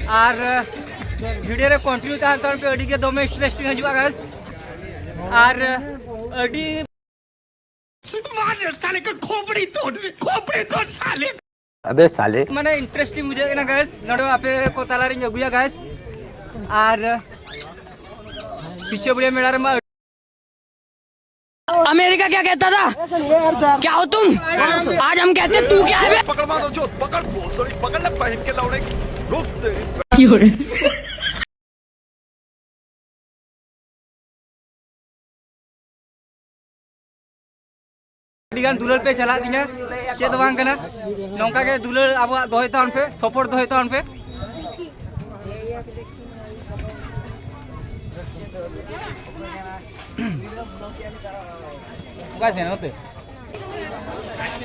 और वीडियो रे कंटिन्यू तहन तहन पे अड़ी के दमे इंटरेस्टिंग हजुआ गाइस और अड़ी मार साले का खोपड़ी तोड़ साले अबे साले माने इंटरेस्टिंग मुझे ना गाइस नडो आपे को ताला रे अगुया गाइस और पीछे बड़े मेला रे अमेरिका क्या कहता था? क्या हो तुम? आज हम कहते तू क्या है? पकड़ मारो जो पकड़ भोसड़ी पकड़ ले पहन के लौड़े रुक तेरी गान दुलर पे चला दिया चेद बांग कना नौका के दुलर अब दोहे तान पे सपोर्ट दोहे तान पे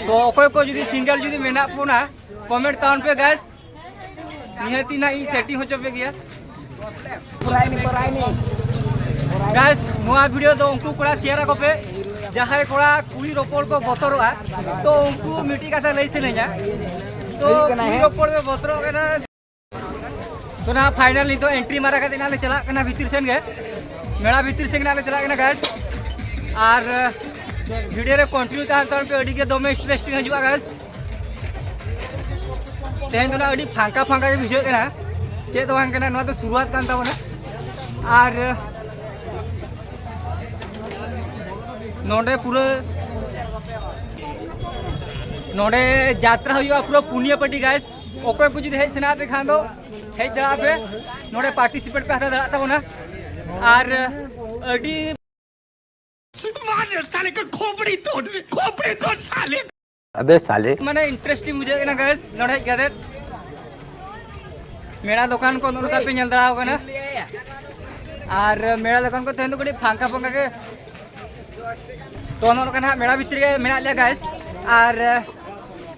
तो अकोय को जुदी सिंगल जुदी मेना पोना कमेंट तान पे गाइस निहती ना इन सेटिंग हो चपे गया गाइस नोआ वीडियो दो उनको कोड़ा शेयर को पे जहां कोड़ा कुड़ी रोपड़ को बतरवा तो उनको मिट्टी कथा लई से नहीं तो कुड़ी रोपड़ में बतरो केना तो ना फाइनली तो एंट्री मारा का दिनाले चला कना भीतर सेन गे मेला भीतर सेन नाले चला कना गाइस और वीडियो रे कंटिन्यू तहन तहन पे अड़ी के दमे इंटरेस्टिंग हजुआ गाइस तेहन तो ना अड़ी फांका फांका बुझे कना चेद बांग कना नोआ तो शुरुआत कान ताबोना और नोडे पूरा नोडे यात्रा हुआ पूरा पुण्य पट्टी गाइस ओके को जुदी हेज सेना पे खान दो हेज दड़ा पे नोडे पार्टिसिपेट पे हाता दड़ा ताबोना और अडी मार साले का खोपड़ी तोड़ साले अबे साले माने इंटरेस्टिंग मुझे ना गाइस नोडे गदे मेरा दुकान को नोडा पे नेल दड़ाव कना और मेरा दुकान को तेन को फांका फांका के तो ना मेला भीतर के मेना लिया गाइस और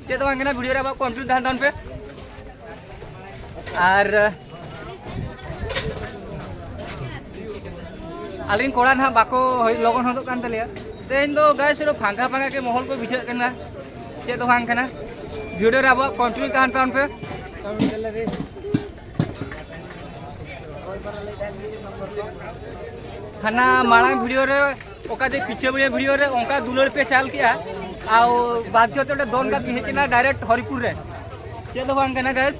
चेद बांग वीडियो रे कंटिन्यू तहन तहन पे और आलिन कोड़ा ना बाको लगन होदो कान तलिया तेन दो गाइस फांका फांका के महल को बुझे कना चेद बांग कना वीडियो रे कंटिन्यू तहन तहन पे खाना मांग वीडियो रे ओका जे पीछे बड़े वीडियो रे ओका दुलर पे चाल किया आउ बाध्य तो दोन का हेचना डायरेक्ट हरिपुर रे चेद बांग कना गाइस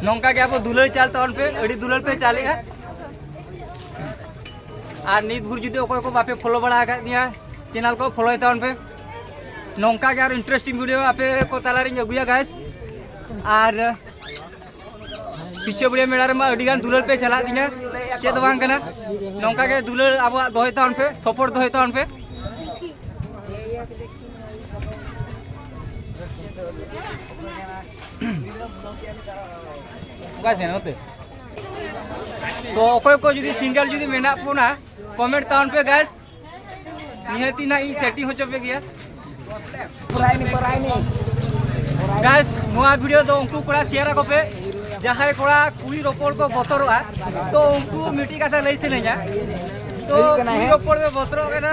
नौका के आप दुलर चाल तौर पे अड़ी दुलर पे चाले और नीत भूर जुदे ओको को बापे फॉलो बड़ा कर दिया चैनल को फॉलो तौर पे नौका के और इंटरेस्टिंग वीडियो आपे को ताला रे अगुया गाइस और पीछे बड़े मेला रे अड़ी गान दुलर पे चला दिया चेद बांग कना नौका के दुलर अब दोहे तौर पे सपोर्ट दोहे तौर पे तो अकोय को जुदी सिंगल जुदी मेना पोना कमेंट तान पे गाइस निहती ना इन सेटिंग हो चपे गया गाइस नोआ वीडियो दो उनको कोड़ा शेयर को पे जहां कोड़ा कुड़ी रोपड़ को बतरवा तो उनको मिट्टी कथा लई से नहीं तो कुड़ी रोपड़ में बतरो केना